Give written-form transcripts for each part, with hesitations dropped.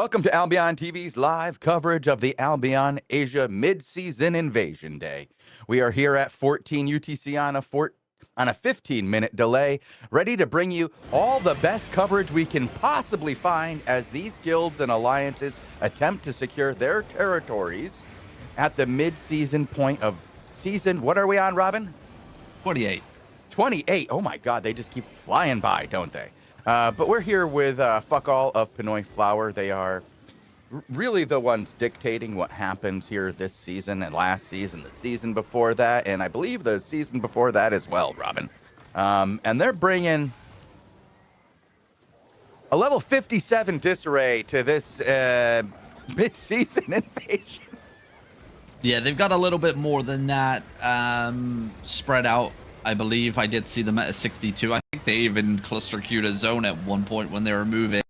Welcome to Albion TV's live coverage of the Albion Asia Mid-Season Invasion Day. We are here at 14 UTC on a 15-minute delay, ready to bring you all the best coverage we can possibly find as these guilds and alliances attempt to secure their territories at the mid-season point of season. What are we on, Robin? 28. 28. Oh my God, they just keep flying by, don't they? But we're here with Fuck All of Pinoy Flower. They are really the ones dictating what happens here this season and last season, the season before that, and I believe the season before that as well, Robin. And they're bringing a level 57 disarray to this mid-season invasion. Yeah, they've got a little bit more than that spread out. I believe I did see them at a 62. I think they even cluster queued a zone at one point when they were moving.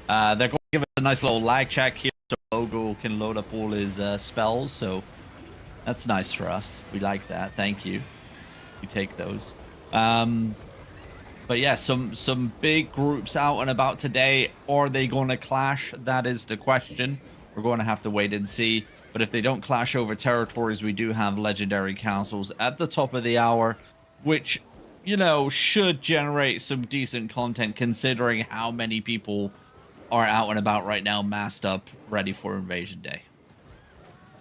They're going to give us a nice little lag check here so Logo can load up all his spells. So that's nice for us. We like that. Thank you. We take those. But yeah, some big groups out and about today. Are they going to clash? That is the question. We're going to have to wait and see. But if they don't clash over territories, we do have legendary castles at the top of the hour, which, you know, should generate some decent content considering how many people are out and about right now, masked up, ready for Invasion Day.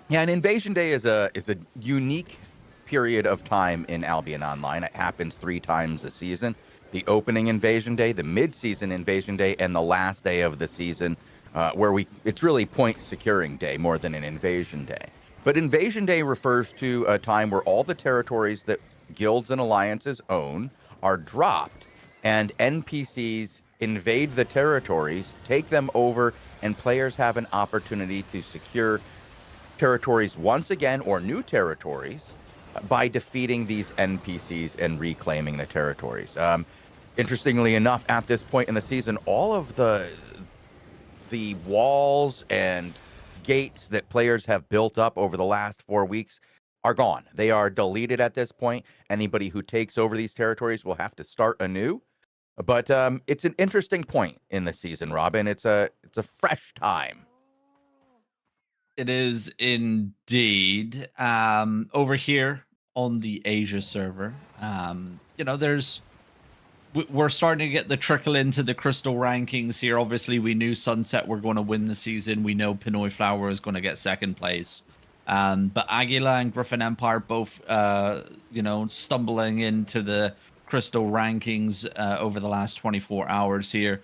Yeah, and Invasion Day is a unique period of time in Albion Online. It happens 3 times a season. The opening Invasion Day, the mid-season Invasion Day, and the last day of the season, where it's really point securing day more than an Invasion Day. But Invasion Day refers to a time where all the territories that guilds and alliances own are dropped, and NPCs invade the territories, take them over, and players have an opportunity to secure territories once again, or new territories, by defeating these NPCs and reclaiming the territories. Interestingly enough, at this point in the season, all of the walls and gates that players have built up over the last 4 weeks are gone. They are deleted at this point. Anybody who takes over these territories will have to start anew. But it's an interesting point in the season, Robin. It's a fresh time. It is indeed. Over here on the Asia server, you know, we're starting to get the trickle into the crystal rankings here. Obviously, we knew Sunset were going to win the season. We know Pinoy Flower is going to get second place. But Aguila and Griffin Empire both, you know, stumbling into the crystal rankings over the last 24 hours here,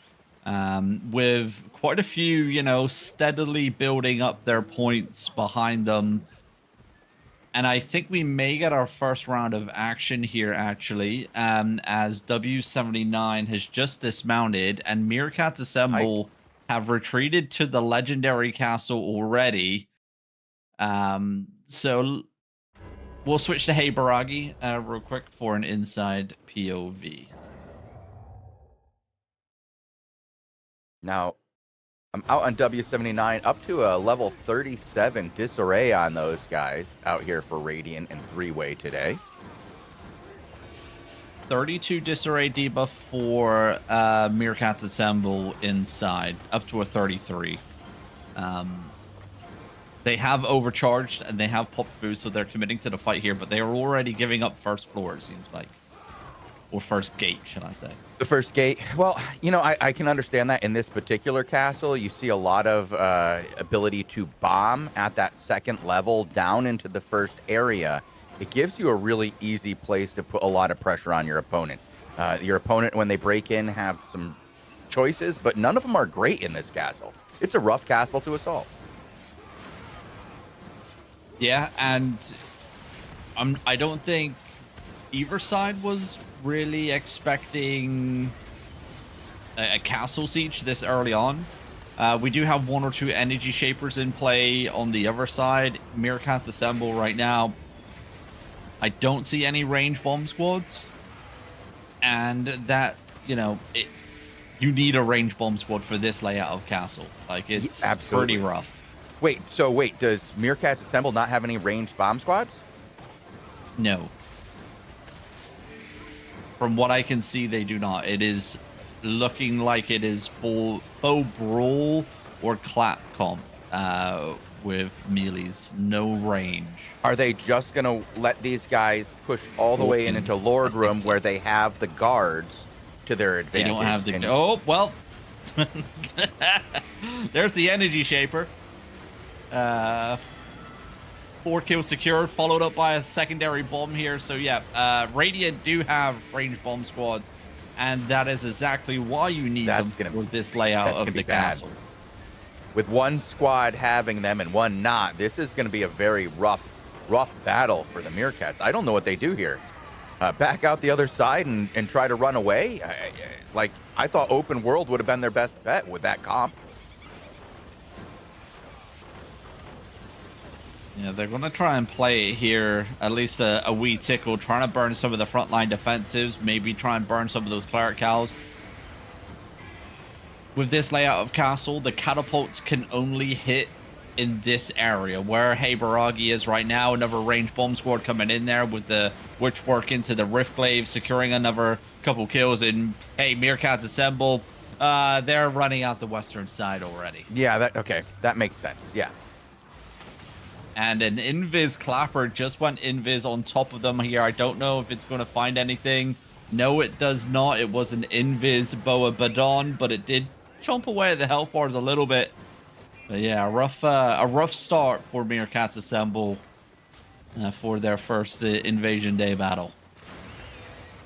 with quite a few, you know, steadily building up their points behind them. And I think we may get our first round of action here, actually, as W79 has just dismounted and Meerkat Assemble have retreated to the legendary castle already. So we'll switch to Hey Baragi real quick for an inside POV. Now, I'm out on W79, up to a level 37 disarray on those guys out here for Radiant and 3-way today. 32 disarray debuff for Meerkat Assemble inside, up to a 33. They have overcharged and they have popped food, so they're committing to the fight here, but they are already giving up first floor, it seems like. Or first gate, should I say. The first gate, well, you know, I can understand that in this particular castle. You see a lot of ability to bomb at that second level down into the first area. It gives you a really easy place to put a lot of pressure on your opponent. Your opponent, when they break in, have some choices, but none of them are great in this castle. It's a rough castle to assault. Yeah, and I don't think either side was really expecting a castle siege this early on. We do have 1 or 2 energy shapers in play on the other side. Meerkats Assemble right now. I don't see any range bomb squads, and that, you know, you need a range bomb squad for this layout of castle. Like, it's pretty rough. Wait, does Meerkats Assemble not have any ranged bomb squads? No. From what I can see, they do not. It is looking like it is full faux brawl or clap comp with melees, no range. Are they just going to let these guys push all the way in into Lord I think Room so. where they have the guards to their advantage? They don't have the... Oh, well. There's the energy shaper. 4 kills secured, followed up by a secondary bomb here. So yeah, Radiant do have ranged bomb squads, and that is exactly why you need them for this layout of the castle. With one squad having them and one not, this is going to be a very rough battle for the Meerkats. I don't know what they do here. Back out the other side and try to run away? I thought open world would have been their best bet with that comp. Yeah, they're going to try and play it here, at least a wee tickle, trying to burn some of the frontline defensives, maybe try and burn some of those cleric cows. With this layout of castle, the catapults can only hit in this area where Heibaragi is right now. Another ranged bomb squad coming in there with the Witchwork into the Riftglaive, securing another couple kills. And hey, Meerkats assemble. They're running out the western side already. Yeah, that makes sense. Yeah. And an Invis Clapper just went Invis on top of them here. I don't know if it's going to find anything. No, it does not. It was an Invis Boa Badon, but it did chomp away at the health bars a little bit. But yeah, a rough start for Meerkats Assemble for their first Invasion Day battle.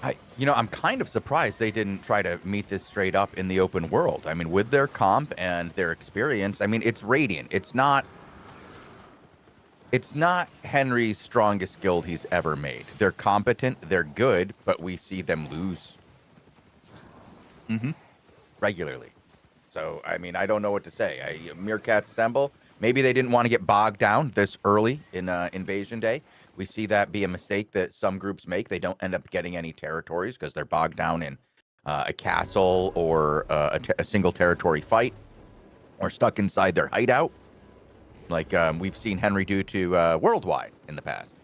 I'm kind of surprised they didn't try to meet this straight up in the open world. I mean, with their comp and their experience, I mean, it's Radiant. It's not Henry's strongest guild he's ever made. They're competent, they're good, but we see them lose regularly. So, I mean, I don't know what to say. Meerkats Assemble, maybe they didn't want to get bogged down this early in Invasion Day. We see that be a mistake that some groups make. They don't end up getting any territories because they're bogged down in a castle or a single territory fight or stuck inside their hideout. Like we've seen Henry do to Worldwide in the past.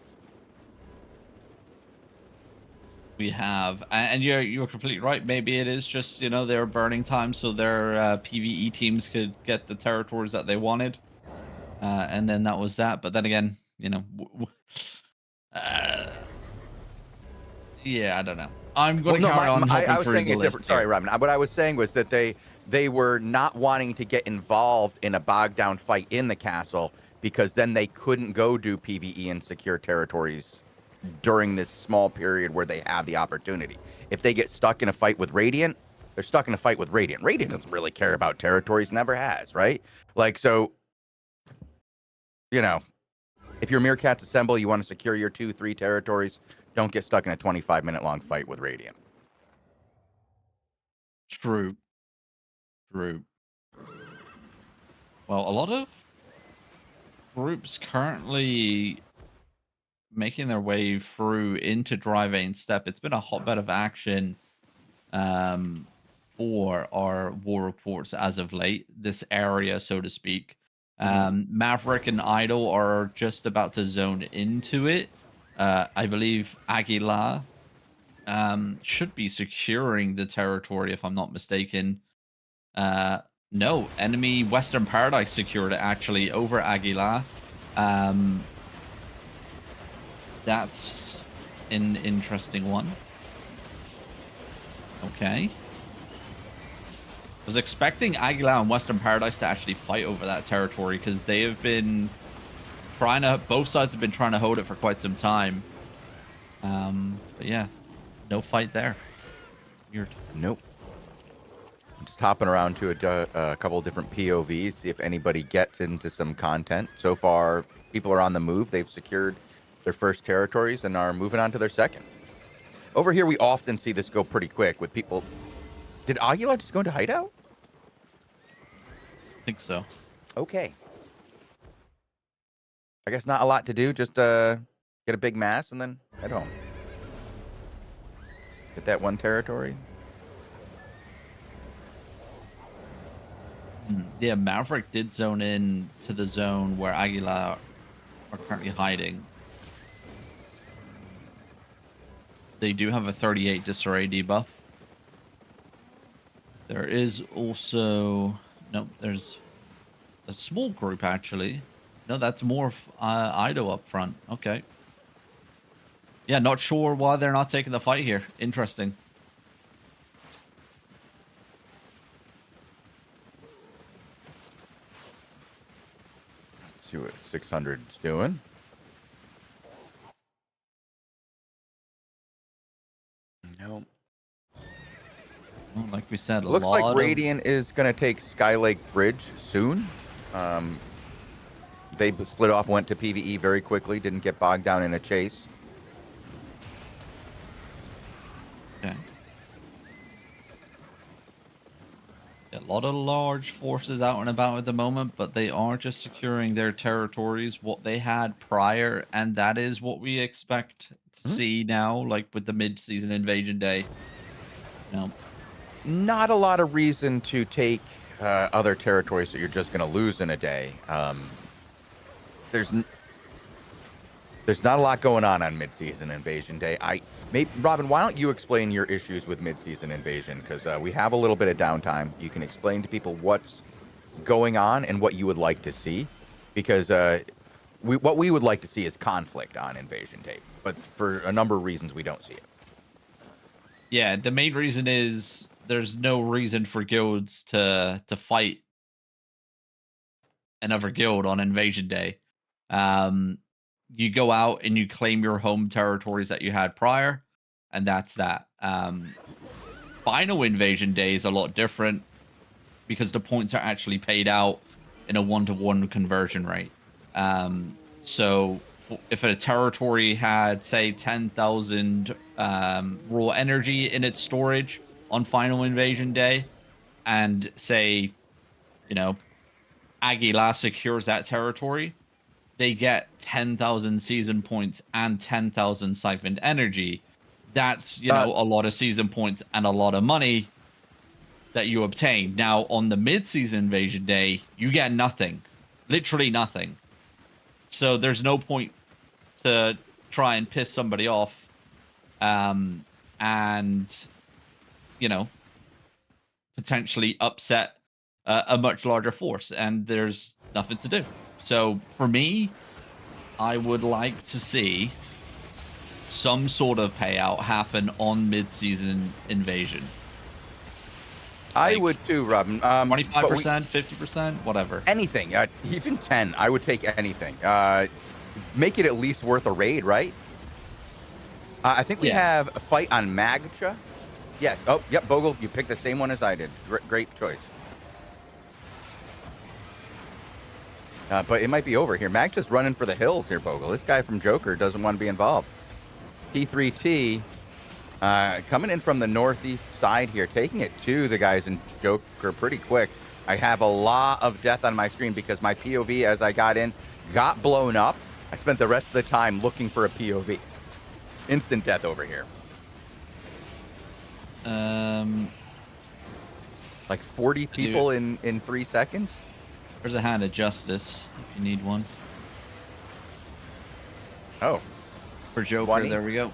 We have, and you're completely right. Maybe it is just their burning time, so their PVE teams could get the territories that they wanted, and then that was that. But then again, yeah, I don't know. I'm going to carry on. I was saying it different. Sorry, Robin. What I was saying was that they were not wanting to get involved in a bogged down fight in the castle because then they couldn't go do PvE and secure territories during this small period where they have the opportunity. If they get stuck in a fight with Radiant, they're stuck in a fight with Radiant. Radiant doesn't really care about territories, never has, right? Like, so, if you're Meerkats Assemble, you want to secure your 2-3 territories, don't get stuck in a 25-minute long fight with Radiant. True. Well, a lot of groups currently making their way through into Dry Vein Steppe. It's been a hotbed of action for our war reports as of late, this area, so to speak. Maverick and Idol are just about to zone into it. I believe Aguilar should be securing the territory, if I'm not mistaken. No, enemy Western Paradise secured it, actually, over Aguilar. That's an interesting one. Okay. I was expecting Aguilar and Western Paradise to actually fight over that territory because they have been both sides have been trying to hold it for quite some time. But yeah, no fight there. Weird. Nope. I'm just hopping around to a couple of different POVs, see if anybody gets into some content. So far, people are on the move. They've secured their first territories and are moving on to their second. Over here, we often see this go pretty quick with people. Did Aguilar just go into hideout? I think so. Okay. I guess not a lot to do. Just get a big mass and then head home. Get that one territory. Yeah, Maverick did zone in to the zone where Aguilar are currently hiding. They do have a 38 disarray debuff. There is also... Nope, there's a small group, actually. No, that's more Ido up front. Okay. Yeah, not sure why they're not taking the fight here. Interesting. Let's see what 600's doing. Nope. Well, like we said, Looks like Radiant is going to take Skylake Bridge soon. They split off, went to PvE very quickly, didn't get bogged down in a chase. Okay. A lot of large forces out and about at the moment, but they are just securing their territories, what they had prior, and that is what we expect to see now, like with the mid-season invasion day. No. Not a lot of reason to take other territories that you're just going to lose in a day. There's not a lot going on mid-season invasion day. Robin, why don't you explain your issues with mid-season invasion? Because we have a little bit of downtime. You can explain to people what's going on and what you would like to see. Because what we would like to see is conflict on invasion day. But for a number of reasons, we don't see it. Yeah, the main reason is there's no reason for guilds to fight another guild on invasion day. You go out and you claim your home territories that you had prior, and that's that. Final invasion day is a lot different because the points are actually paid out in a 1-to-1 conversion rate. So if a territory had, say, 10,000 raw energy in its storage on final invasion day, and say, Aguila secures that territory, they get 10,000 season points and 10,000 siphoned energy. That's, a lot of season points and a lot of money that you obtain. Now, on the mid-season invasion day, you get nothing. Literally nothing. So there's no point to try and piss somebody off and, potentially upset a much larger force. And there's nothing to do. So for me, I would like to see some sort of payout happen on mid-season invasion. I would too, Robin. 25%, 50%, whatever. Anything, even 10. I would take anything. Make it at least worth a raid, right? I think we have a fight on Magcha. Yeah. Oh, yep. Bogle, you picked the same one as I did. Great choice. But it might be over here. Magcha's running for the hills here, Bogle. This guy from Joker doesn't want to be involved. T3T coming in from the northeast side here, taking it to the guys in Joker pretty quick. I have a lot of death on my screen because my POV, as I got in, got blown up. I spent the rest of the time looking for a POV. Instant death over here. Like 40 people in 3 seconds. There's a hand of justice if you need one. Oh. For Joker, 20. there we go.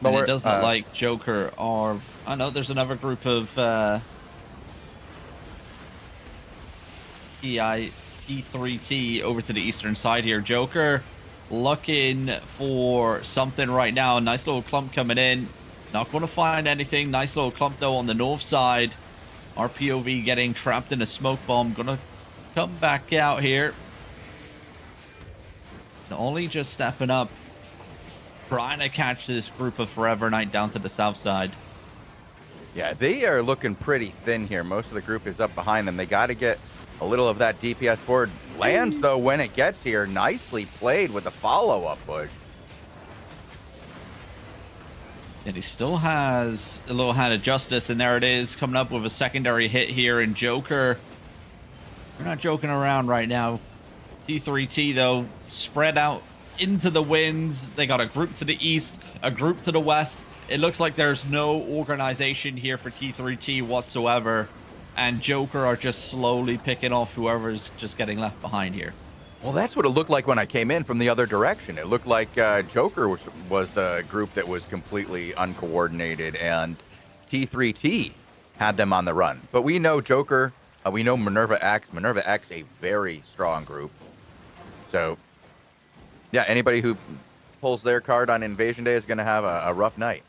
And it does not like Joker or... Oh, no, there's another group of T3T over to the eastern side here. Joker looking for something right now. Nice little clump coming in. Not going to find anything. Nice little clump, though, on the north side. Our POV getting trapped in a smoke bomb. Gonna come back out here. And Ollie just stepping up. Trying to catch this group of Forever Night down to the south side. Yeah, they are looking pretty thin here. Most of the group is up behind them. They got to get a little of that DPS forward. Lands, though, when it gets here. Nicely played with the follow-up push. And he still has a little hand of justice, and there it is, coming up with a secondary hit here in Joker. We're not joking around right now. T3T, though, spread out into the winds. They got a group to the east, a group to the west. It looks like there's no organization here for T3T whatsoever, and Joker are just slowly picking off whoever's just getting left behind here. Well, that's what it looked like when I came in from the other direction. It looked like Joker was the group that was completely uncoordinated, and T3T had them on the run. But we know Joker, we know Minerva X. Minerva X, a very strong group. So, yeah, anybody who pulls their card on Invasion Day is going to have a rough night.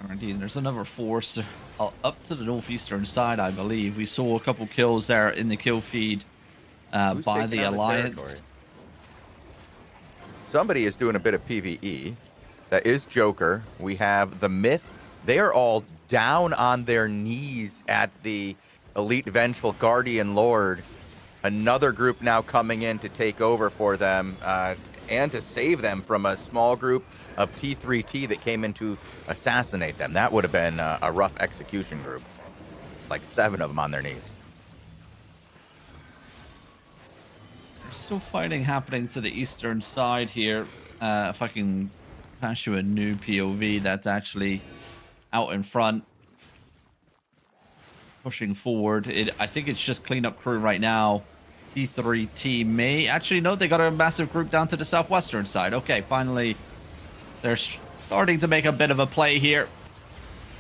Indeed, there's another force up to the northeastern side, I believe. We saw a couple kills there in the kill feed by the Alliance. Somebody is doing a bit of PvE. That is Joker. We have the Myth. They are all down on their knees at the Elite Vengeful Guardian Lord. Another group now coming in to take over for them and to save them from a small group of T3T that came in to assassinate them. That would have been a rough execution group. Like 7 of them on their knees. There's still fighting happening to the eastern side here. If I can pass you a new POV that's actually out in front. Pushing forward. I think it's just cleanup crew right now. T3T may... Actually, no, they got a massive group down to the southwestern side. Okay, finally... They're starting to make a bit of a play here.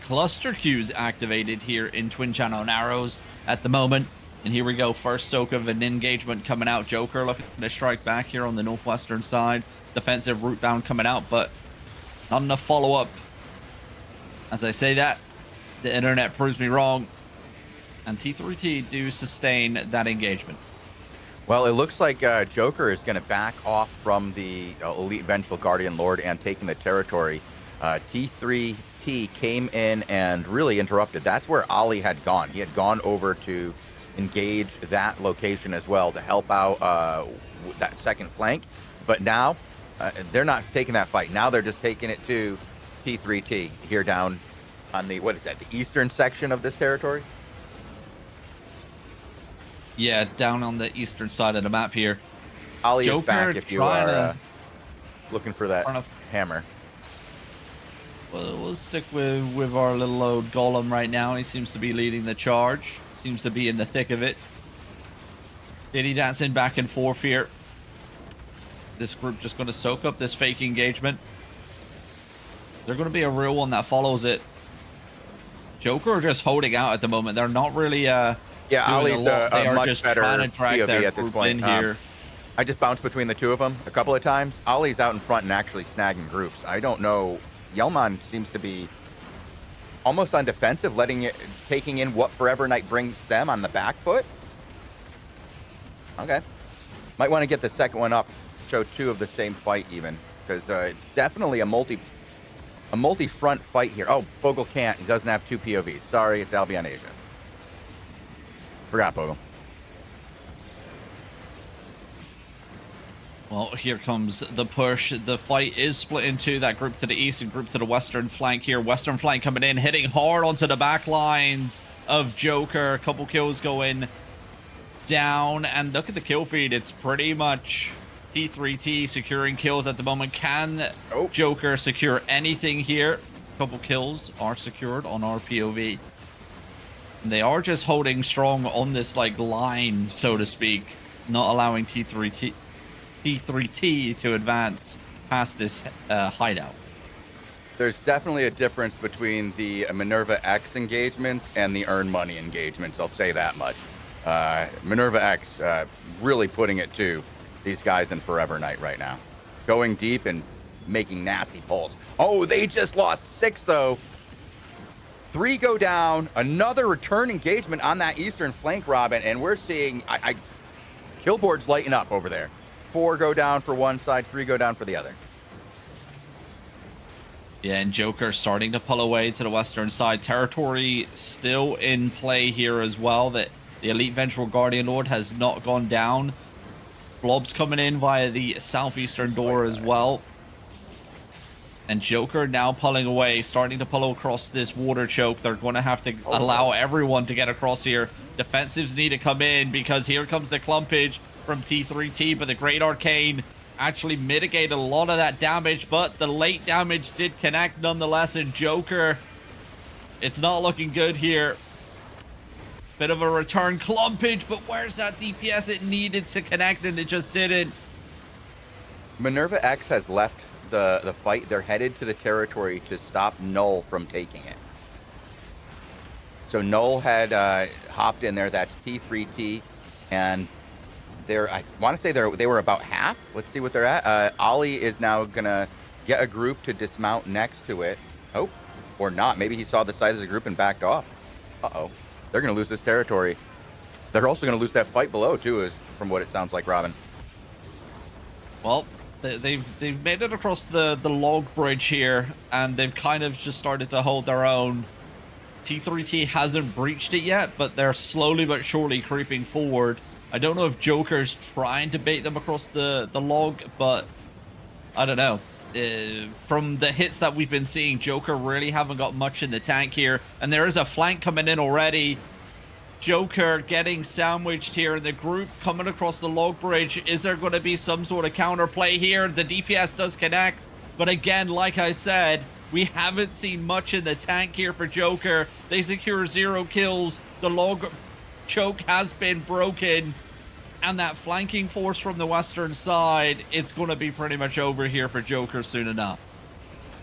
Cluster Q's activated here in Twin Channel Narrows at the moment. And here we go. First soak of an engagement coming out. Joker looking to strike back here on the northwestern side. Defensive route down coming out, but not enough follow-up. As I say that, the internet proves me wrong. And T3T do sustain that engagement. Well, it looks like Joker is going to back off from the Elite Vengeful Guardian Lord and taking the territory. T3T came in and really interrupted. That's where Ali had gone. He had gone over to engage that location as well to help out that second flank. But now they're not taking that fight. Now they're just taking it to T3T here down on the, what is that, the eastern section of this territory? Yeah, down on the eastern side of the map here. Ali is back if you are looking for that hammer. Well, we'll stick with our little old golem right now. He seems to be leading the charge. Seems to be in the thick of it. Diddy dancing back and forth here. This group just going to soak up this fake engagement. They're going to be a real one that follows it. Joker are just holding out at the moment. They're not really... yeah, Ali's a much better POV at this point. Here. I just bounced between the two of them a couple of times. Ali's out in front and actually snagging groups. I don't know. Yelman seems to be almost on defensive, taking in what Forever Night brings them on the back foot. Okay. Might want to get the second one up, show 2 of the same fight even, because it's definitely a multi-front fight here. Oh, Bogle can't. He doesn't have 2 POVs. Sorry, it's Albion Asia. Forgot Bogle. Well, here comes the push. The fight is split into that group to the east and group to the western flank here. Western flank coming in, hitting hard onto the back lines of Joker. A couple kills going down. And look at the kill feed. It's pretty much T3T securing kills at the moment. Can Joker secure anything here? A couple kills are secured on our POV. And they are just holding strong on this like line, so to speak, not allowing T3T to advance past this hideout. There's definitely a difference between the Minerva X engagements and the earn money engagements. I'll say that much. Minerva X really putting it to these guys in Forever Night right now, going deep and making nasty pulls. Oh, they just lost 6 though. 3 go down, another return engagement on that eastern flank, Robin, and we're seeing kill boards lighting up over there. 4 go down for one side, 3 go down for the other. Yeah, and Joker starting to pull away to the western side. Territory still in play here as well. That the Elite Vengeful Guardian Lord has not gone down. Blobs coming in via the southeastern door as well. And Joker now pulling away, starting to pull across this water choke. They're going to have to allow everyone to get across here. Defensives need to come in because here comes the clumpage from T3T. But the Great Arcane actually mitigated a lot of that damage. But the late damage did connect nonetheless. And Joker, it's not looking good here. Bit of a return clumpage. But where's that DPS it needed to connect? And it just didn't. Minerva X has left the fight. They're headed to the territory to stop Null from taking it. So Null had hopped in there. That's T3T, and I want to say they were about half. Let's see what they're at. Ollie is now gonna get a group to dismount next to it. Oh, or not. Maybe he saw the size of the group and backed off. Uh-oh. They're gonna lose this territory. They're also gonna lose that fight below too, is from what it sounds like, Robin. Well, they've made it across the log bridge here, and they've kind of just started to hold their own. T3T hasn't breached it yet, but they're slowly but surely creeping forward. I don't know if Joker's trying to bait them across the log, but I don't know. From the hits that we've been seeing, Joker really haven't got much in the tank here, and there is a flank coming in already. Joker getting sandwiched here in the group coming across the log bridge. Is there going to be some sort of counterplay here? The DPS does connect, but again, like I said, we haven't seen much in the tank here for Joker. They secure 0 kills. The log choke has been broken, and that flanking force from the western side, it's going to be pretty much over here for Joker soon enough.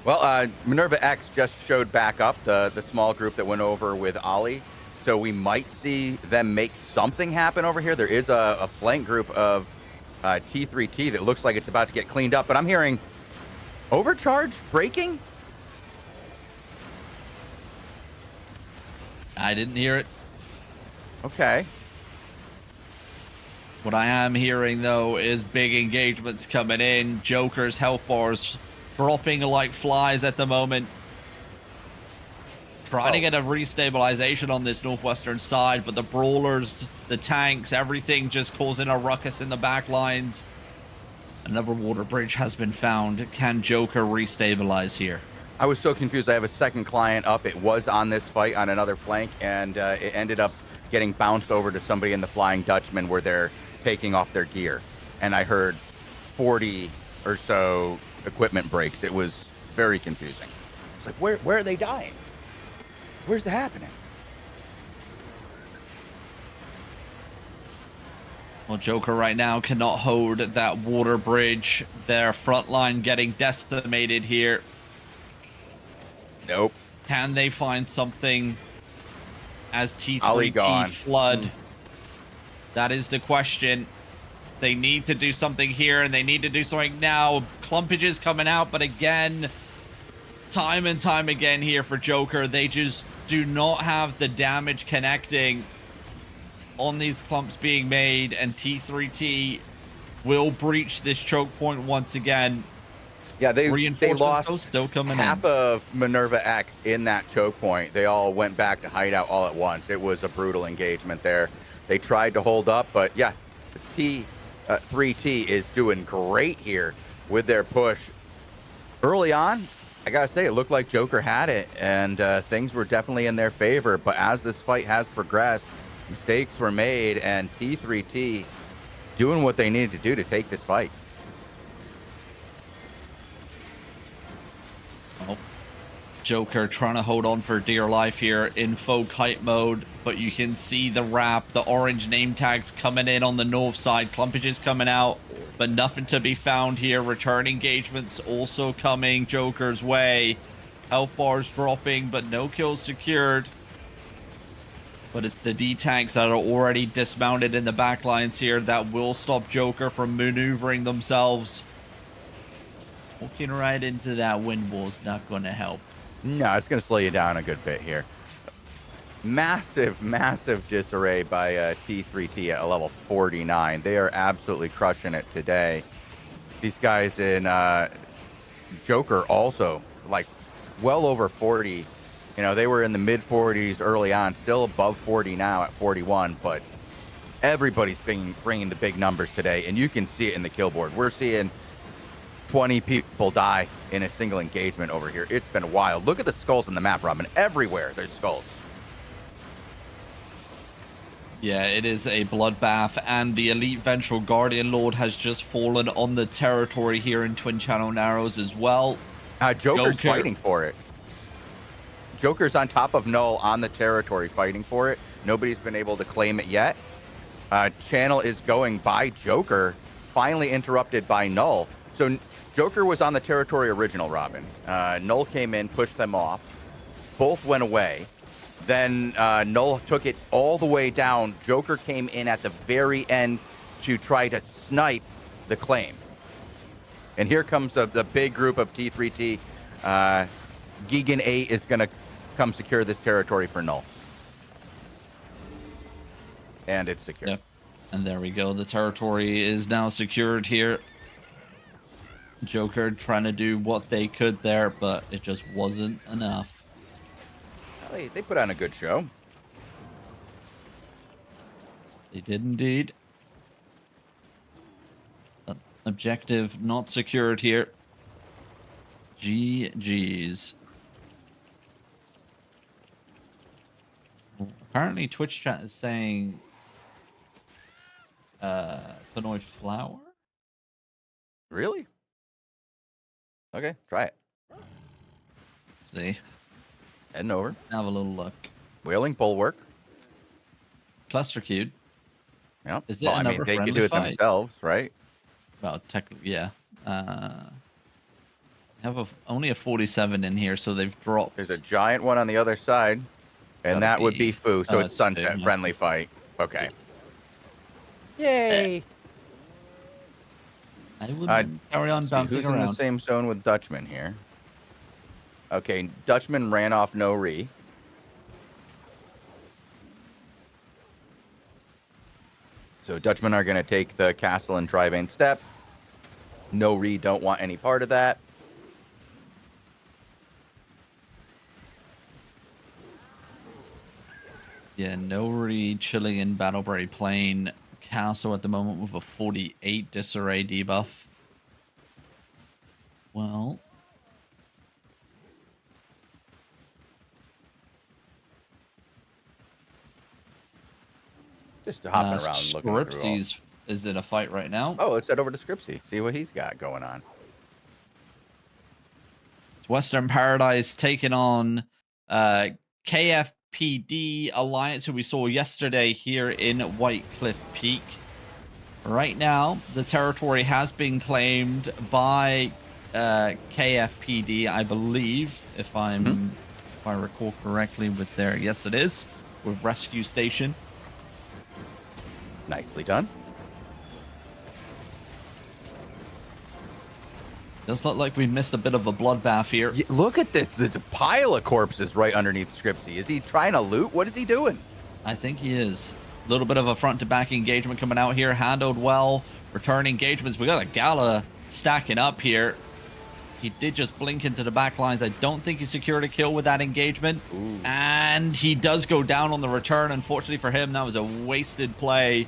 Well, Minerva X just showed back up, the small group that went over with Ollie. So we might see them make something happen over here. There is a flank group of T3T that looks like it's about to get cleaned up, but I'm hearing overcharge breaking. I didn't hear it. Okay. What I am hearing, though, is big engagements coming in. Joker's health bars dropping like flies at the moment. Trying to get a restabilization on this northwestern side, but the brawlers, the tanks, everything just causing a ruckus in the back lines. Another water bridge has been found. Can Joker restabilize here? I was so confused. I have a second client up. It was on this fight on another flank, and it ended up getting bounced over to somebody in the Flying Dutchman where they're taking off their gear. And I heard 40 or so equipment breaks. It was very confusing. It's like, where are they dying? Where's it happening? Well, Joker right now cannot hold that water bridge. Their front line getting decimated here. Nope. Can they find something as Ollie T3T gone. flood? That is the question. They need to do something here, and they need to do something now. Clumpage is coming out, but again, time and time again here for Joker, they just do not have the damage connecting on these clumps being made, and T3T will breach this choke point once again. Yeah, they lost still coming half of Minerva X in that choke point. They all went back to hideout all at once. It was a brutal engagement there. They tried to hold up, but yeah, T3T is doing great here with their push. Early on, I gotta say, it looked like Joker had it, and things were definitely in their favor. But as this fight has progressed, mistakes were made, and T3T doing what they needed to do to take this fight. Oh, Joker trying to hold on for dear life here in full kite mode, but you can see the wrap, the orange name tags coming in on the north side. Clumpage is coming out, but nothing to be found here. Return engagements also coming Joker's way. Health bars dropping, but no kills secured. But it's the D tanks that are already dismounted in the back lines here that will stop Joker from maneuvering themselves. Walking right into that wind wall is not going to help. No, it's going to slow you down a good bit here. Massive, massive disarray by T3T at a level 49. They are absolutely crushing it today. These guys in Joker also, like, well over 40. You know, they were in the mid 40s early on, still above 40 now at 41, but everybody's bringing the big numbers today, and you can see it in the kill board. We're seeing 20 people die in a single engagement over here. It's been wild. Look at the skulls on the map, Robin. Everywhere there's skulls. Yeah, it is a bloodbath, and the Elite Vengeful Guardian Lord has just fallen on the territory here in Twin Channel Narrows as well. Joker's fighting for it. Joker's on top of Null on the territory fighting for it. Nobody's been able to claim it yet. Channel is going by Joker, finally interrupted by Null. So Joker was on the territory original, Robin. Null came in, pushed them off. Both went away. Then Null took it all the way down. Joker came in at the very end to try to snipe the claim. And here comes the big group of T3T. Gigan 8 is going to come secure this territory for Null. And it's secure. Yep. And there we go. The territory is now secured here. Joker trying to do what they could there, but it just wasn't enough. Well, they put on a good show. They did indeed. But objective not secured here. GG's. Well, apparently Twitch chat is saying Pinoy Flower? Really? Okay, try it. Let's see. Heading over. Have a little look. Whaling bulwark. Cluster queued. Yep. Is it well, I mean, another they can friendly do it fight? themselves, right? Well, technically, yeah. Have only a 47 in here, so they've dropped. There's a giant one on the other side, and that would be Fu. So it's sunset friendly fight. Okay. Yay! I would carry on bouncing who's around. in the same zone with Dutchman here? Okay, Dutchman ran off no re. So Dutchmen are going to take the castle and Trivane step. No re don't want any part of that. Yeah, Nori chilling in Battleberry Plain Castle at the moment with a 48 disarray debuff. Well, just hopping around looking through all. Is in a fight right now. Oh, let's head over to Scripsy, see what he's got going on. It's Western Paradise taking on KFPD Alliance, who we saw yesterday here in White Cliff Peak. Right now, the territory has been claimed by KFPD, I believe, if I recall correctly, with their, yes it is, with Rescue Station. Nicely done. Does look like we missed a bit of a bloodbath here. Yeah, look at this. There's a pile of corpses right underneath Scripsy. Is he trying to loot? What is he doing? I think he is. A little bit of a front-to-back engagement coming out here. Handled well. Return engagements. We got a Gala stacking up here. He did just blink into the back lines. I don't think he secured a kill with that engagement. Ooh. And he does go down on the return. Unfortunately for him, that was a wasted play.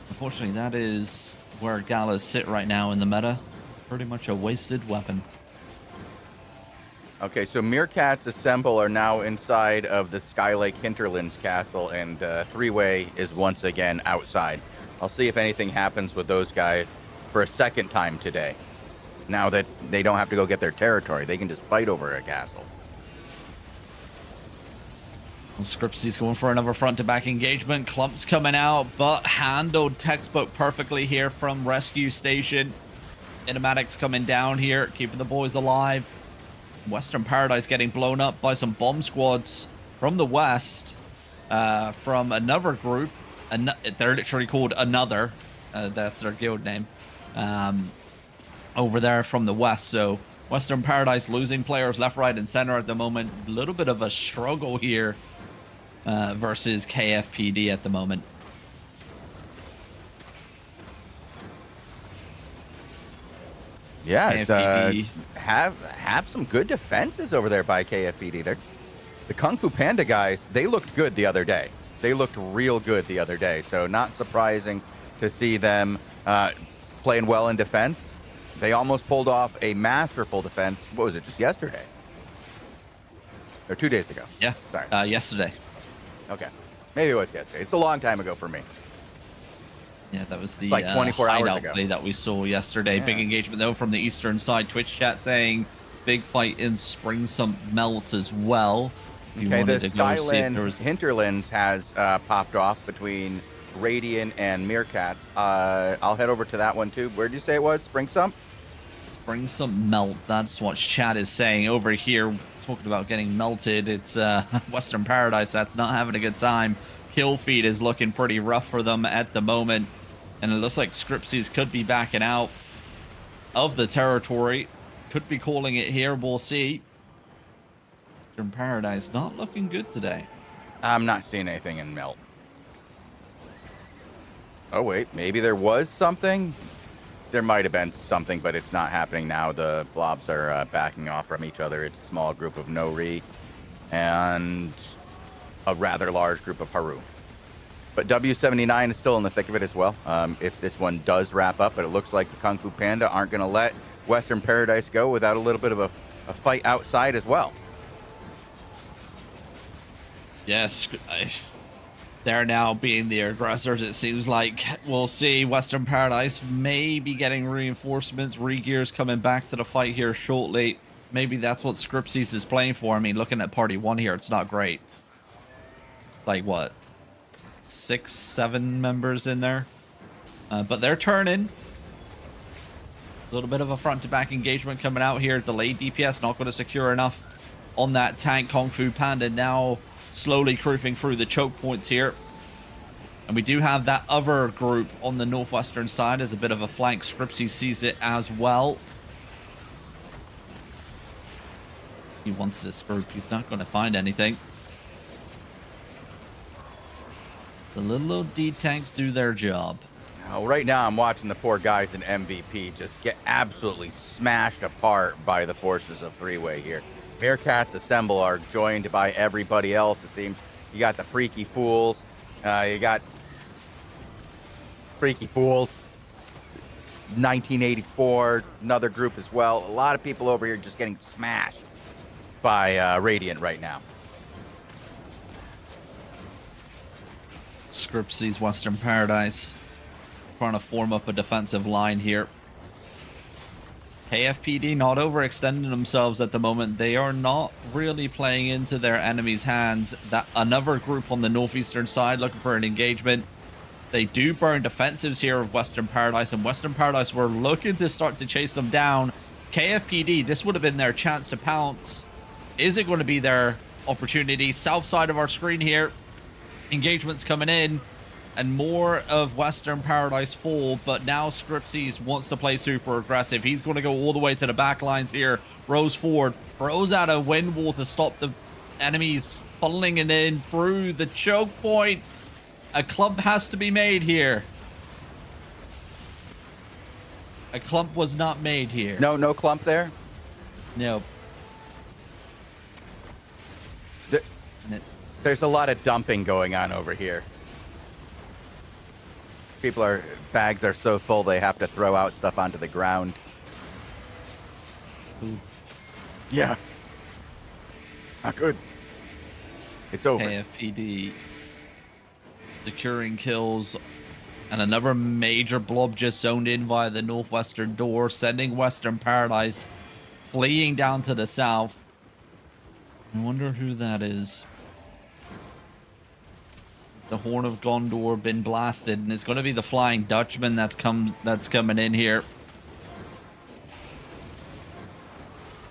Unfortunately, that is where Galas sit right now in the meta. Pretty much a wasted weapon. Okay, so Meerkats Assemble are now inside of the Skylake Hinterlands Castle, and Three-Way is once again outside. I'll see if anything happens with those guys for a second time today. Now that they don't have to go get their territory, they can just fight over a castle. Well, Scripsy's going for another front-to-back engagement. Clump's coming out, but handled textbook perfectly here from Rescue Station. Inomatics coming down here, keeping the boys alive. Western Paradise getting blown up by some bomb squads from the west, from another group. They're literally called Another. That's their guild name. Over there from the west. So Western Paradise losing players left, right, and center at the moment. A little bit of a struggle here versus KFPD at the moment. Yeah, KFPD. it's have some good defenses over there by KFPD. The Kung Fu Panda guys, they looked good the other day. They looked real good the other day. So not surprising to see them playing well in defense. They almost pulled off a masterful defense. What was it, just yesterday? Or 2 days ago? Yeah, sorry. Yesterday. Okay, maybe it was yesterday. It's a long time ago for me. Yeah, that was the like 24 hours hideout ago. Play that we saw yesterday. Yeah. Big engagement, though, from the eastern side. Twitch chat saying big fight in Spring Sump Melt as well. Okay, the Skyland Hinterlands has popped off between Radiant and Meerkats. I'll head over to that one, too. Where did you say it was? Spring Sump? Spring Sump Melt. That's what chat is saying over here talking about getting melted. It's Western Paradise that's not having a good time. Kill feed is looking pretty rough for them at the moment. And it looks like Scripsies could be backing out of the territory. Could be calling it here. We'll see. Western Paradise not looking good today. I'm not seeing anything in melt. Oh, wait. Maybe there was something? There might have been something, but it's not happening now. The blobs are backing off from each other. It's a small group of No-Re and a rather large group of Haru. But W79 is still in the thick of it as well. If this one does wrap up, but it looks like the Kung Fu Panda aren't going to let Western Paradise go without a little bit of a fight outside as well. Yes, they're now being the aggressors, it seems like. We'll see. Western Paradise may be getting reinforcements. Regears coming back to the fight here shortly. Maybe that's what Scripsies is playing for. I mean, looking at Party 1 here, it's not great. Like, what? 6, 7 members in there? But they're turning. A little bit of a front-to-back engagement coming out here. Delayed DPS, not going to secure enough on that tank. Kung Fu Panda now slowly creeping through the choke points here. And we do have that other group on the northwestern side as a bit of a flank. Scripsy sees it as well. He wants this group. He's not going to find anything. The little D-tanks do their job. Now, right now, I'm watching the poor guys in MVP just get absolutely smashed apart by the forces of Three-Way here. Meerkats Assemble are joined by everybody else, it seems. You got the Freaky Fools. You got Freaky Fools. 1984, another group as well. A lot of people over here just getting smashed by Radiant right now. Scripsy's Western Paradise trying to form up a defensive line here. KFPD not overextending themselves at the moment. They are not really playing into their enemy's hands. That another group on the northeastern side looking for an engagement. They do burn defensives here of Western Paradise, and Western Paradise were looking to start to chase them down. KFPD, this would have been their chance to pounce. Is it going to be their opportunity? South side of our screen here. Engagements coming in. And more of Western Paradise full, but now Scripsies wants to play super aggressive. He's going to go all the way to the back lines here. Rows forward, throws out a wind wall to stop the enemies funneling it in through the choke point. A clump has to be made here. A clump was not made here. No clump there? No. There's a lot of dumping going on over here. Bags are so full they have to throw out stuff onto the ground. Ooh. Yeah. Not good. It's over. KFPD securing kills, and another major blob just zoned in via the northwestern door, sending Western Paradise fleeing down to the south. I wonder who that is. The Horn of Gondor been blasted, and it's going to be the Flying Dutchman that's coming in here.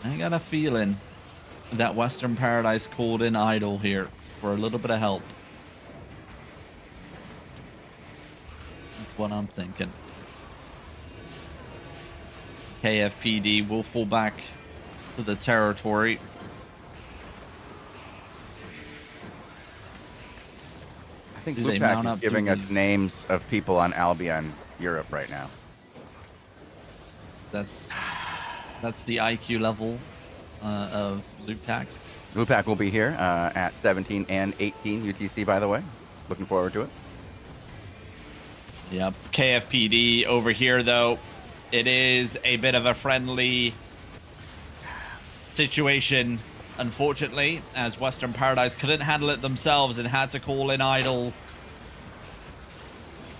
I got a feeling that Western Paradise called in Idol here for a little bit of help. That's what I'm thinking. KFPD will fall back to the territory. I think Lupac is giving us names of people on Albion Europe right now. That's the IQ level of Lupac. Lupac will be here at 17 and 18 UTC, by the way. Looking forward to it. Yep. KFPD over here, though. It is a bit of a friendly situation, unfortunately, as Western Paradise couldn't handle it themselves and had to call in Idol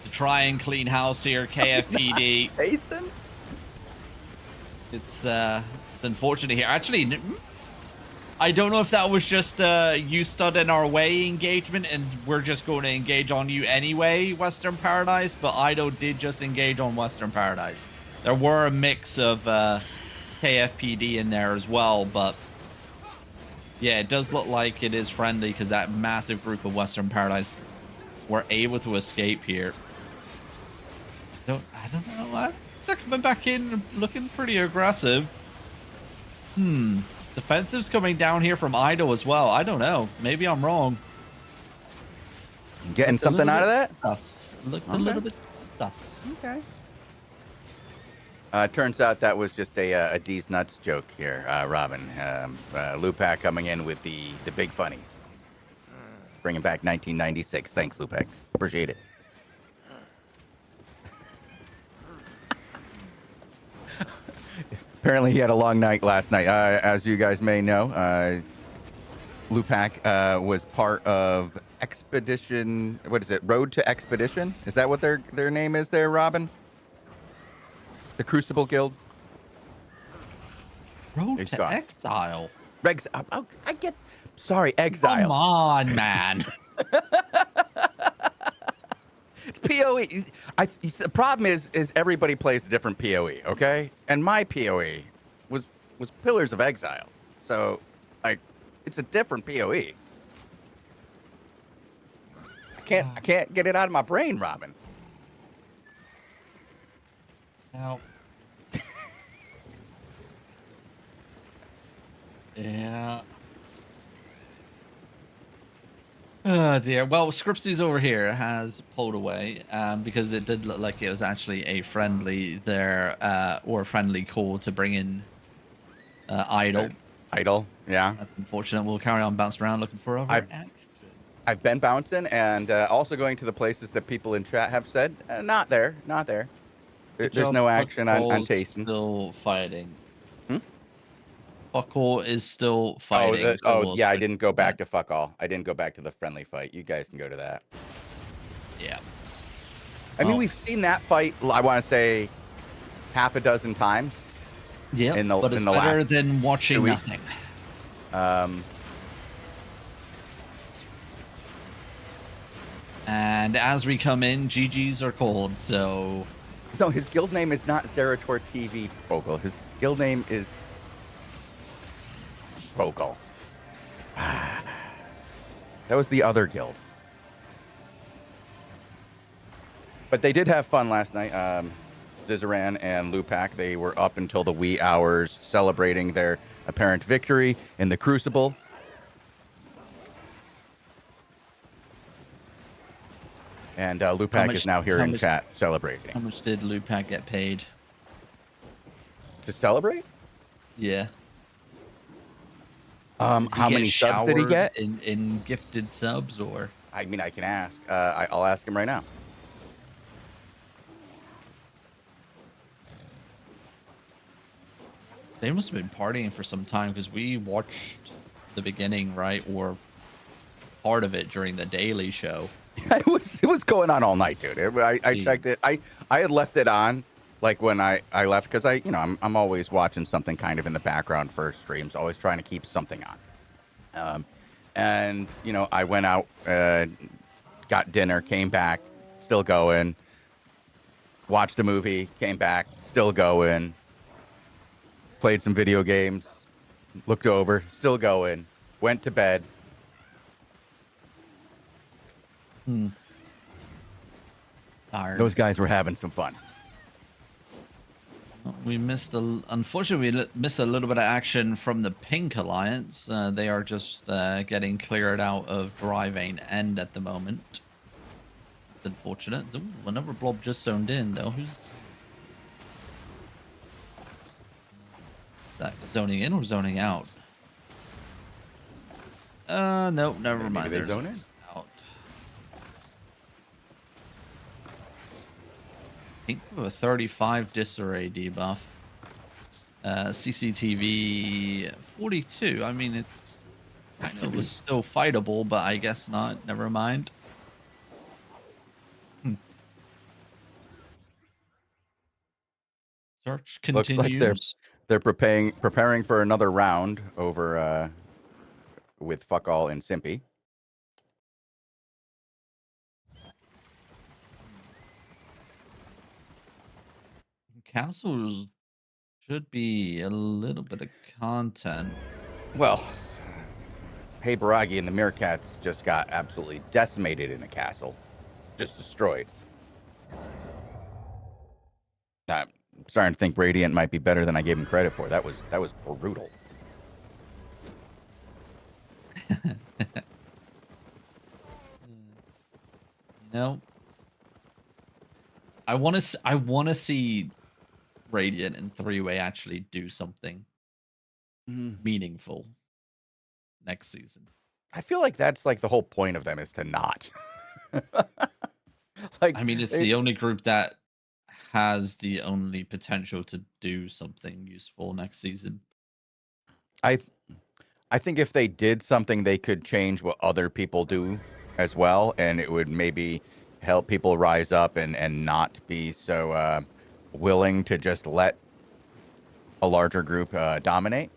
to try and clean house here. KFPD. It's unfortunate here. Actually, I don't know if that was just you stood in our way engagement and we're just going to engage on you anyway, Western Paradise, but Idol did just engage on Western Paradise. There were a mix of KFPD in there as well, but Yeah, it does look like it is friendly because that massive group of Western Paradise were able to escape here. I don't know what. They're coming back in looking pretty aggressive. Defensive's coming down here from Idle as well. I don't know. Maybe I'm wrong. Getting Looked a something little out of bit that? sus. Looked a Okay. little bit sus. Okay. Turns out that was just a D's nuts joke here, Robin. Lupac coming in with the big funnies, bringing back 1996. Thanks, Lupac. Appreciate it. Apparently, he had a long night last night. As you guys may know, Lupac was part of Expedition. What is it? Road to Expedition? Is that what their name is there, Robin? The Crucible Guild? Road He's to gone. Exile. Regs, I get. Sorry, Exile. Come on, man. It's PoE. The problem is everybody plays a different PoE, okay? And my PoE was Pillars of Exile, so like it's a different PoE. I can't get it out of my brain, Robin. Now. Yeah. Oh dear. Well, Scripsy's over here has pulled away because it did look like it was actually a friendly there or a friendly call to bring in Idle. Idle, yeah. That's unfortunate. We'll carry on bouncing around looking for other action. I've been bouncing and also going to the places that people in chat have said not there. There's no action on tasting. Still fighting. Fuck all is still fighting. I didn't go back to fuck all. I didn't go back to the friendly fight. You guys can go to that. Yeah. I mean, we've seen that fight, I want to say, half a dozen times. Yeah, but it's better than watching nothing. And as we come in, GGs are cold, so... No, his guild name is not Zerator TV Focal. His guild name is... Focal. That was the other guild. But they did have fun last night. Zizaran and Lupac, they were up until the wee hours celebrating their apparent victory in the Crucible. And Lupac is now here in chat celebrating. How much did Lupac get paid? To celebrate? Yeah. How many subs did he get? In gifted subs, or? I mean, I can ask. I'll ask him right now. They must have been partying for some time because we watched the beginning, right? Or part of it during the daily show. It was going on all night, dude. I checked it. I had left it on like when I left because I'm always watching something kind of in the background for streams, always trying to keep something on. And I went out, got dinner, came back, still going. Watched a movie, came back, still going. Played some video games, looked over, still going. Went to bed. Those guys were having some fun. We unfortunately, we missed a little bit of action from the Pink Alliance. They are just getting cleared out of driving end at the moment. It's unfortunate. Ooh, another blob just zoned in, though. Who's that? Zoning in or zoning out? Nope, never mind. Maybe they zone in. Out. I think we have a 35 disarray debuff. CCTV 42. I mean, it kind of was still fightable, but I guess not. Never mind. Search continues. Looks like they're preparing for another round over with Fuck All and Simpy. Castles should be a little bit of content. Well, Hey Baragi and the Meerkats just got absolutely decimated in a castle. Just destroyed. I'm starting to think Radiant might be better than I gave him credit for. That was brutal. No, I want to see Radiant and three-way actually do something meaningful next season. I feel like that's like the whole point of them is to not. Like I mean, it's they, the only group that has the only potential to do something useful next season. I I think if they did something, they could change what other people do as well, and it would maybe help people rise up and not be so willing to just let a larger group dominate.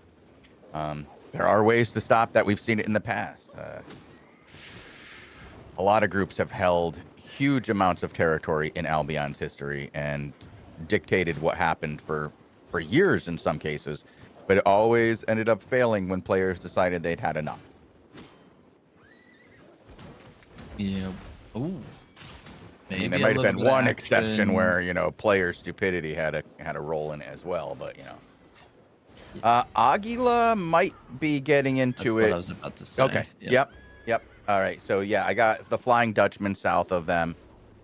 There are ways to stop that. We've seen it in the past. A lot of groups have held huge amounts of territory in Albion's history and dictated what happened for years in some cases, but it always ended up failing when players decided they'd had enough. Yeah. Ooh. I mean, Maybe there a might have little been bit of one exception action. where player stupidity had a role in it as well, but Yeah, Aguila might be getting that's into what I it. was about to Okay. say. Yep. Yep. Yep. All right. So yeah, I got the Flying Dutchman south of them.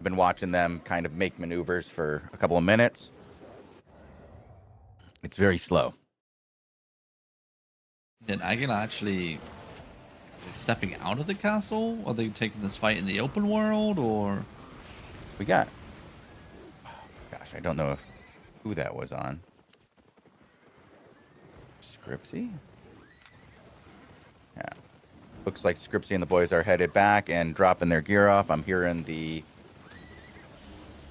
Been watching them kind of make maneuvers for a couple of minutes. It's very slow. Did Aguila actually stepping out of the castle? Are they taking this fight in the open world, or We got. Oh, gosh, I don't know who that was on. Scripsy? Yeah. Looks like Scripsy and the boys are headed back and dropping their gear off. I'm hearing the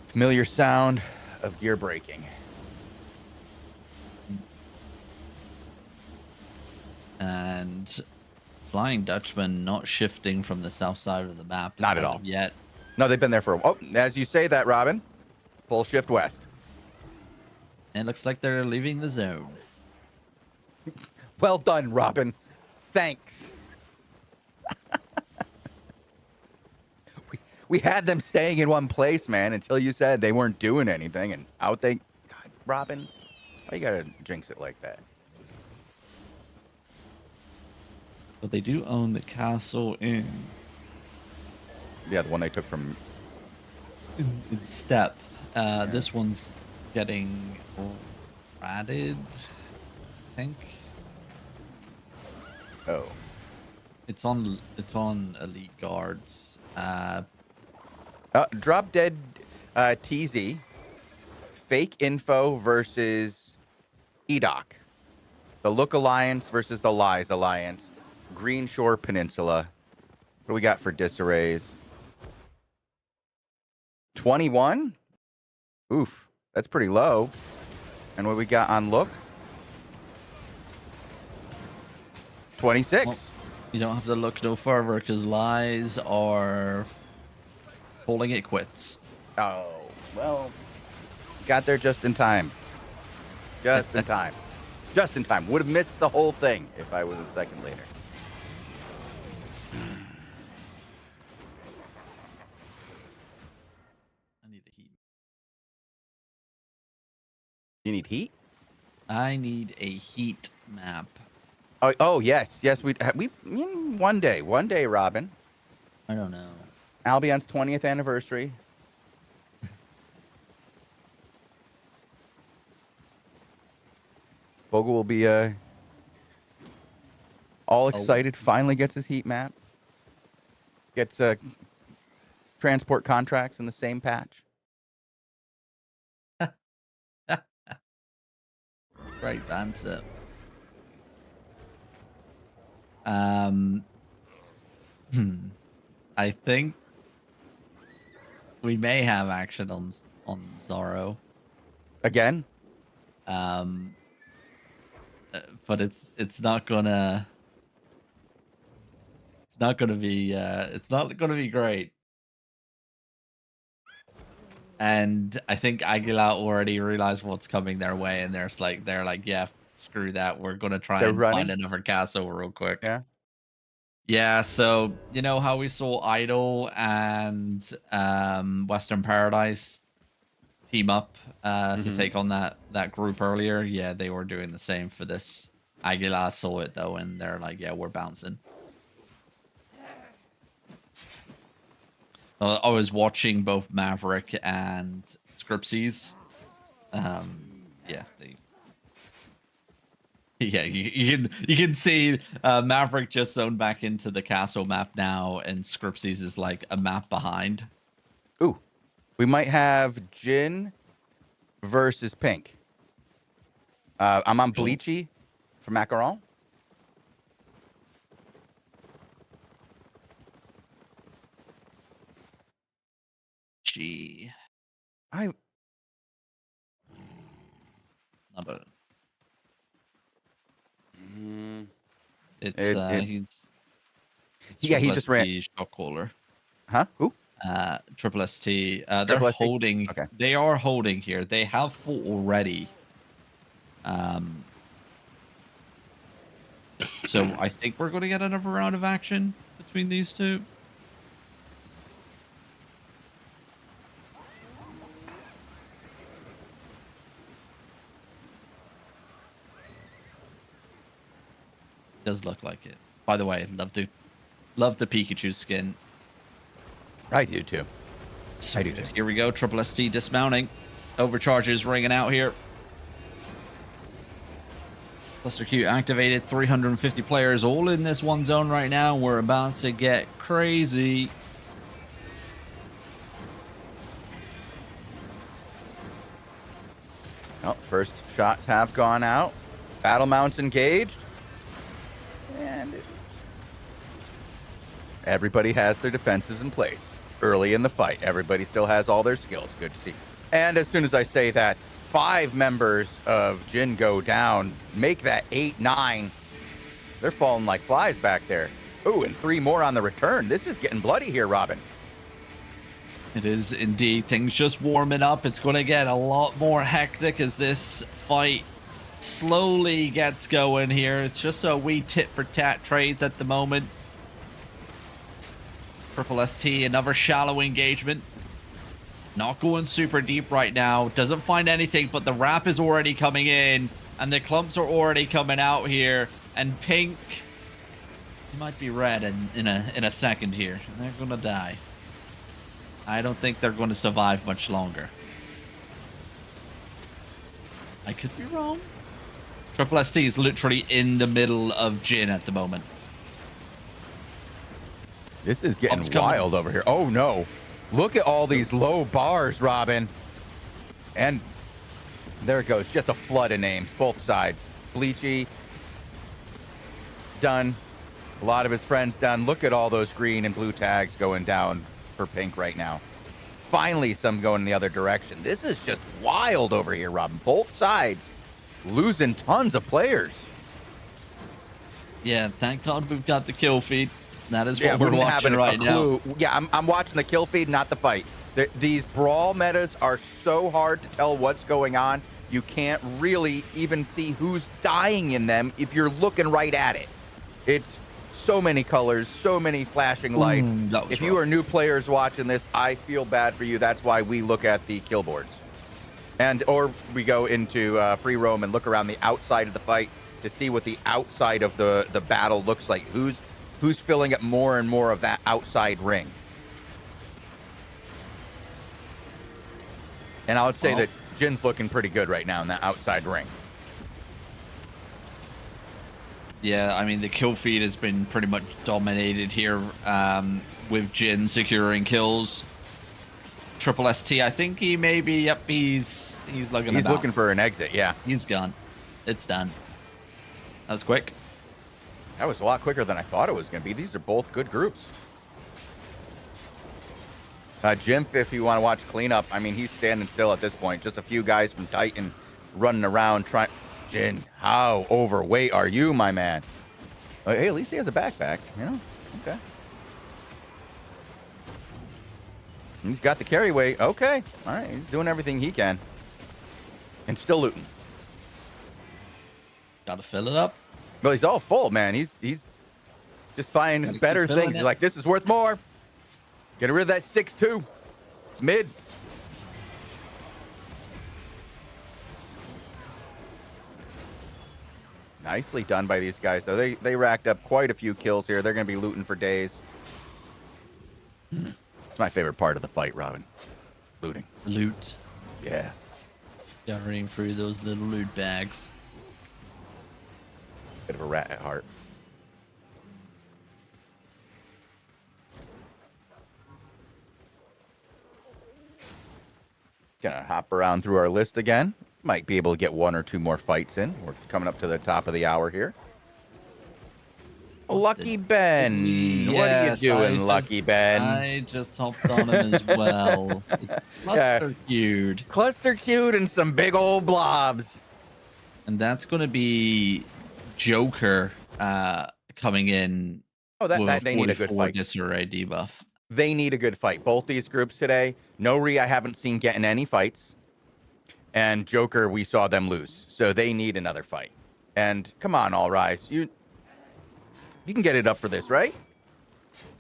familiar sound of gear breaking. and Flying Dutchman not shifting from the south side of the map Not at as all. of yet. No, they've been there for a while. Oh, as you say that, Robin, full shift west. And it looks like they're leaving the zone. Well done, Robin. Thanks. we had them staying in one place, man, until you said they weren't doing anything, and out they. God, Robin, why you gotta jinx it like that? But they do own the castle Yeah, the one they took from. in step. This one's getting ratted, I think. Oh, It's on elite guards. Drop Dead TZ. Fake info versus EDOC. The Look Alliance versus the Lies Alliance. Green Shore Peninsula. What do we got for disarrays? 21? Oof, that's pretty low. And what we got on Look? 26. Well, you don't have to look no further because Lies are calling it quits. Oh, well, got there just in time. Just in time. Just in time. Would have missed the whole thing if I was a second later. I need a heat. You need heat? I need a heat map. Oh yes, yes. One day, Robin. I don't know. Albion's 20th anniversary. Bogle will be all excited. Finally gets his heat map. Gets transport contracts in the same patch. Great banter. I think we may have action on Zorro. Again? But it's not gonna be great. And I think Aguilar already realized what's coming their way, and they're like, yeah, screw that. We're gonna try They're and running? find another castle real quick. Yeah. Yeah, so you know how we saw Idol and Western Paradise team up to Hmm. take on that group earlier? Yeah, they were doing the same for this. Aguilar saw it though, and they're like, "Yeah, we're bouncing." I was watching both Maverick and Scripsies. Yeah, they. Yeah, you can see Maverick just zoned back into the castle map now, and Scripsies is like a map behind. Ooh, we might have Jin versus Pink. I'm on Cool. Bleachy for Macaron. Gee, I not a. mm, It's it it's yeah, he triple just ran. ST shot caller. Huh? Who? Triple ST. They're Triple ST. holding. Okay. They are holding here. They have fought already. Um, so I think we're going to get another round of action between these two. Does look like it. By the way, love the Pikachu skin. I do too. So I do good. too. Here we go. Triple ST dismounting. Overcharges ringing out here. Cluster Q activated. 350 players all in this one zone right now. We're about to get crazy. Oh, first shots have gone out. Battle mounts engaged. And everybody has their defenses in place. Early in the fight, everybody still has all their skills. Good to see. And as soon as I say that, 5 members of Jin go down. Make that 8, 9. They're falling like flies back there. Ooh, and 3 more on the return. This is getting bloody here, Robin. It is indeed. Things just warming up. It's going to get a lot more hectic as this fight slowly gets going here. It's just a wee tit for tat trades at the moment. Triple ST, another shallow engagement. Not going super deep right now. Doesn't find anything, but the wrap is already coming in, and the clumps are already coming out here. And Pink, he might be red in a second here. And they're gonna die. I don't think they're going to survive much longer. I could be wrong. Triple ST is literally in the middle of Jin at the moment. This is getting Pump's coming. wild over here. Oh, no. Look at all these low bars, Robin. And there it goes. Just a flood of names, both sides. Bleachy, done. A lot of his friends done. Look at all those green and blue tags going down for Pink right now. Finally, some going in the other direction. This is just wild over here, Robin. Both sides losing tons of players. Yeah, thank God we've got the kill feed. That is what we're we're watching right now. Yeah, I'm watching the kill feed, not the fight. These brawl metas are so hard to tell what's going on. You can't really even see who's dying in them if you're looking right at it. It's so many colors, so many flashing lights. If you are new players watching this, I feel bad for you. That's why we look at the kill boards. Or we go into free roam and look around the outside of the fight to see what the outside of the battle looks like. Who's filling up more and more of that outside ring. And I would say that Jin's looking pretty good right now in that outside ring. Yeah, I mean, the kill feed has been pretty much dominated here with Jin securing kills. Triple ST, I think he may be, yep, he's looking He's looking for an exit, yeah. He's gone. It's done. That was quick. That was a lot quicker than I thought it was going to be. These are both good groups. Jim, if you want to watch cleanup, I mean, he's standing still at this point. Just a few guys from Titan running around trying. Jin, how overweight are you, my man? Hey, at least he has a backpack, you know? Okay. He's got the carry weight. Okay. All right. He's doing everything he can. And still looting. Gotta fill it up. Well, he's all full, man. He's Just find Gotta keep better filling things. it. He's like, this is worth more. Get rid of that 6-2. It's mid. Nicely done by these guys, though. They racked up quite a few kills here. They're going to be looting for days. It's my favorite part of the fight, Robin. Looting. Loot. Yeah. Scurrying through those little loot bags. Bit of a rat at heart. Gonna hop around through our list again. Might be able to get 1 or 2 more fights in. We're coming up to the top of the hour here. Lucky Ben. What are you doing, Lucky Ben? I just hopped on him as well. It's cluster queued. Cluster queued and some big old blobs. And that's going to be Joker coming in. Oh, that they need a good fight. Disarray debuff. They need a good fight. Both these groups today. Nori, I haven't seen getting any fights. And Joker, we saw them lose. So they need another fight. And come on, All Rise. You can get it up for this, right?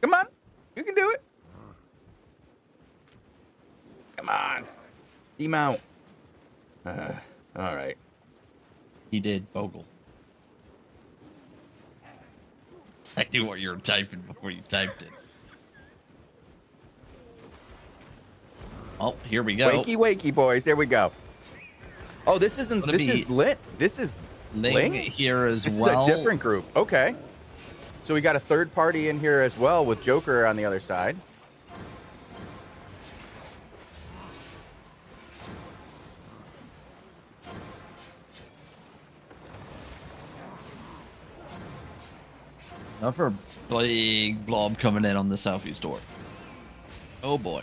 Come on. You can do it. Come on. Demount. All right. He did, Bogle. I knew what you were typing before you typed it. Oh, here we go. Wakey, wakey, boys. Here we go. Oh, this isn't. This is lit. This is Ling here as this well. This is a different group. Okay. So we got a third party in here as well with Joker on the other side. Another big blob coming in on the southeast door. Oh boy.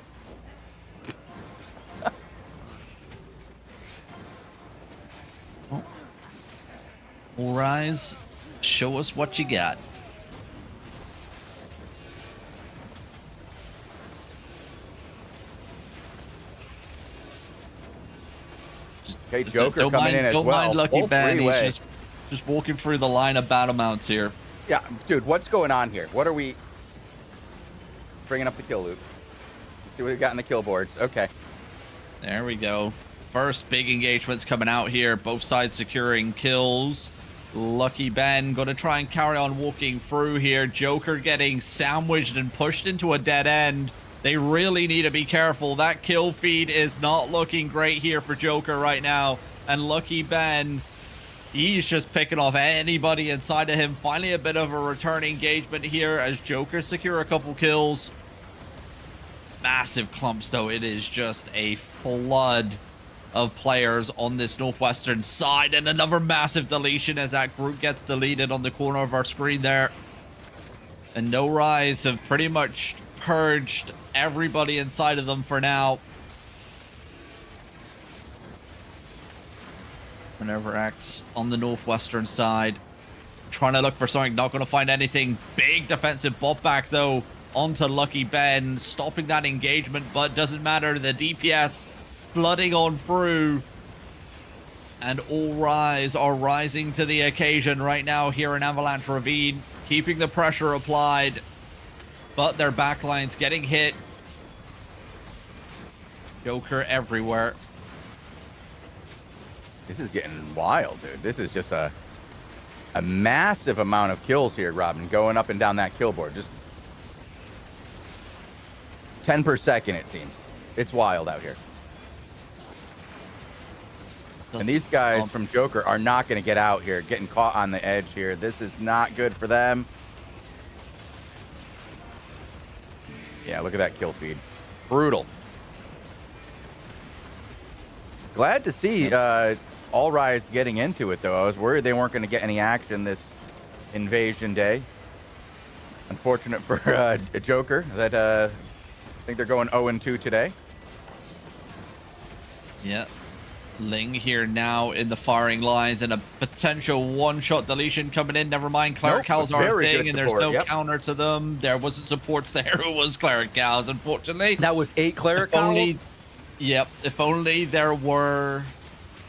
All rise. Show us what you got. Okay, Joker don't coming mind, in as don't well. mind Lucky Full Ben. freeway. He's just walking through the line of battle mounts here. Yeah, dude, what's going on here? What are we bringing up the kill loop? Let's see what we got in the kill boards. Okay. There we go. First big engagements coming out here. Both sides securing kills. Lucky Ben going to try and carry on walking through here. Joker getting sandwiched and pushed into a dead end. They really need to be careful. That kill feed is not looking great here for Joker right now. And Lucky Ben, he's just picking off anybody inside of him. Finally, a bit of a return engagement here as Joker secure a couple kills. Massive clumps, though. It is just a flood of players on this northwestern side. And another massive deletion as that group gets deleted on the corner of our screen there. And No Rise have pretty much purged everybody inside of them for now. Whenever X on the northwestern side, trying to look for something, not going to find anything. Big defensive bot back though onto Lucky Ben, stopping that engagement, but doesn't matter. The DPS flooding on through, and All Rise are rising to the occasion right now here in Avalanche Ravine, keeping the pressure applied, but their backlines getting hit. Joker everywhere. This is getting wild, dude. This is just a massive amount of kills here, Robin, going up and down that kill board. Just 10 per second, it seems. It's wild out here. And these guys from Joker are not going to get out here, getting caught on the edge here. This is not good for them. Yeah, look at that kill feed. Brutal. Glad to see All Rise getting into it, though. I was worried they weren't going to get any action this invasion day. Unfortunate for Joker that I think they're going 0-2 today. Yeah. Ling here now in the firing lines and a potential one-shot deletion coming in. Never mind, Cleric Cows are a thing and there's no counter to them. There wasn't supports there. It was Cleric Cows, unfortunately. That was 8 Cleric Cows? Yep, if only there were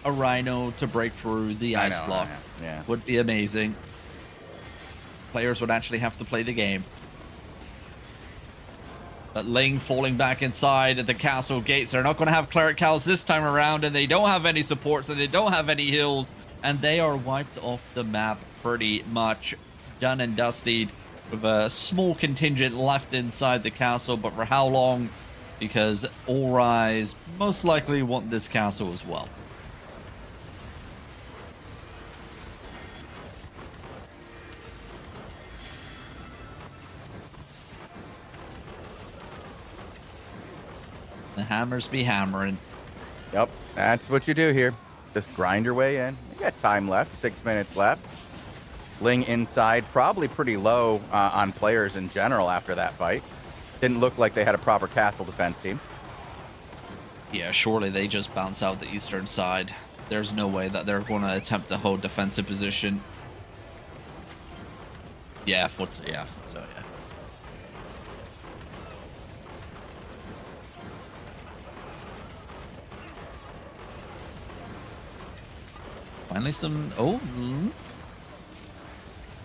a Rhino to break through the ice block. Yeah. Would be amazing. players would actually have to play the game. But Ling falling back inside at the castle gates. They're not going to have cleric cows this time around, and they don't have any supports, and they don't have any heals, and they are wiped off the map pretty much. Done and dusted, with a small contingent left inside the castle, but for how long? Because All Rise most likely want this castle as well. The hammers be hammering. Yep, that's what you do here. Just grind your way in. You got time left, 6 minutes left. Ling inside, probably pretty low on players in general after that fight. Didn't look like they had a proper castle defense team. Yeah, surely they just bounce out the eastern side. There's no way that they're going to attempt to hold defensive position. Yeah, so yeah. Finally some... Oh,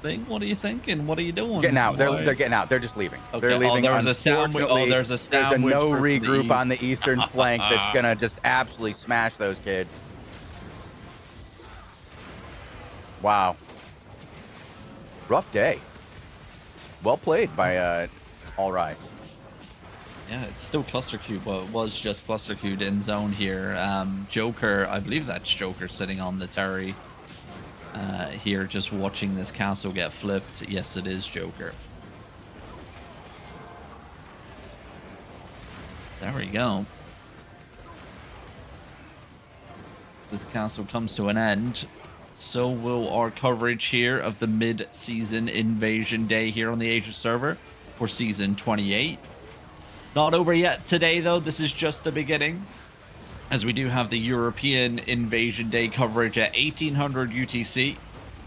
Thing, what are you thinking? What are you doing? Getting out. They're getting out. They're just leaving. Okay. They're leaving. There's a sandwich. There's a sandwich. There's a no regroup on the eastern flank that's gonna just absolutely smash those kids. Wow. Rough day. Well played by All Rise. Yeah, it's still cluster cube. Well, it was just cluster cubed in zone here. Joker, I believe that's Joker sitting on the Terry. Here, just watching this castle get flipped. Yes, it is Joker. There we go. This castle comes to an end. So will our coverage here of the mid-season invasion day here on the Asia server for season 28. Not over yet today, though. This is just the beginning, as we do have the European invasion day coverage at 1800 UTC.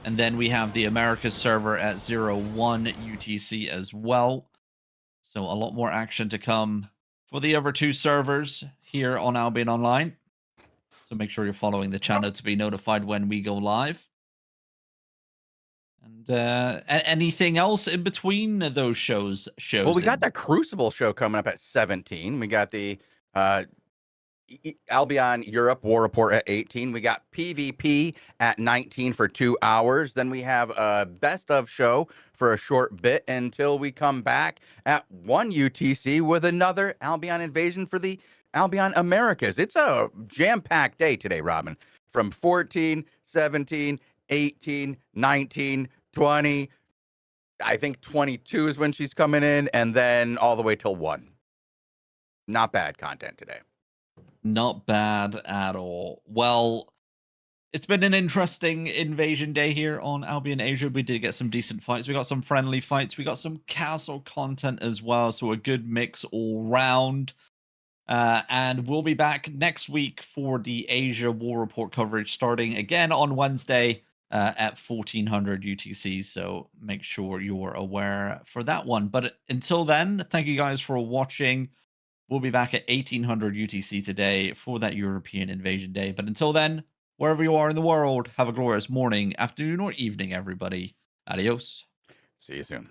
And then we have the Americas server at 01 UTC as well. So a lot more action to come for the other two servers here on Albion Online. So make sure you're following the channel to be notified when we go live. And anything else in between those shows? Well, we got the Crucible show coming up at 17. We got the Albion Europe War Report at 18. We got PvP at 19 for 2 hours. Then we have a best of show for a short bit until we come back at 1 UTC with another Albion invasion for the Albion Americas. It's a jam-packed day today, Robin. From 14, 17, 18, 19, 20. I think 22 is when she's coming in, and then all the way till 1. Not bad content today. Not bad at all. Well, it's been an interesting invasion day here on Albion Asia. We did get some decent fights. We got some friendly fights. We got some castle content as well. So a good mix all round. And we'll be back next week for the Asia War Report coverage starting again on Wednesday at 1400 UTC. So make sure you're aware for that one. But until then, thank you guys for watching. We'll be back at 1800 UTC today for that European Invasion Day. But until then, wherever you are in the world, have a glorious morning, afternoon, or evening, everybody. Adios. See you soon.